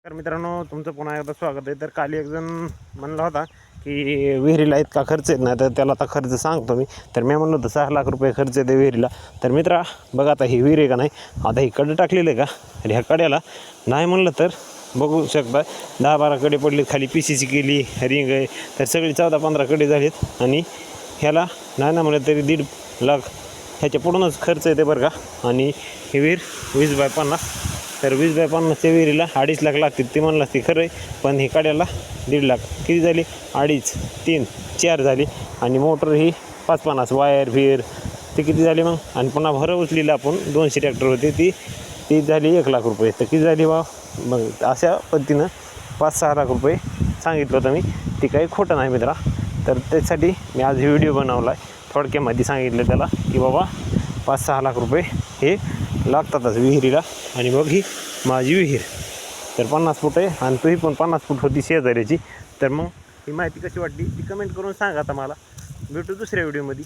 तर मित्रांनो तुमचं पुन्हा एकदा स्वागत आहे। तर काली एक जण म्हणला होता की विहिरीला इतका खर्च येत नाही, तर त्याला आता खर्च सांगतो मी। तर मी म्हणलो होतं 6 लाख रुपये खर्च येते विहिरीला। तर मित्रा बघा आता ही विहीर आहे का नाही, आता ही कडे टाकलेलं आहे का, आणि ह्या कड्याला नाही म्हणलं तर बघू शकता 10-12 कडे पडले, खाली PCC केली, रिंग आहे, तर सगळी 14-15 कडे झालेत। आणि ह्याला नाही ना म्हणलं तरी 1.5 लाख ह्याच्या पुढूनच खर्च येते बरं का। आणि ही विहीर 20x50, तर 20x50च्या विहिरीला 2.5 लाख लागतील। ते म्हणलं ते खरं आहे, पण ही काड्याला 1.5 लाख किती झाली, 2.5, 3, 4 झाली। आणि मोटर ही 550 वायर विहीर ते किती झाली मग। आणि पुन्हा भरं उचलेली आपण 200 ट्रॅक्टर होते, ती झाली 1 लाख रुपये। तर किती झाली बा मग, अशा पद्धतीनं 5-6 लाख रुपये सांगितलं होतं मी, ती काही खोटं नाही मित्रा। तर त्यासाठी मी आज ही व्हिडिओ बनवला आहे, थोडक्यामध्ये सांगितलं त्याला की बाबा 5-6 लाख रुपये हे लागतातच विहिरीला। आणि मग ही माझी विहीर तर 50 फूट आहे, आणि तुही पण 50 फूट होती शेजाऱ्याची। तर मग ही माहिती कशी वाटली ती कमेंट करून सांगा आता मला। भेटू दुसऱ्या व्हिडिओमध्ये।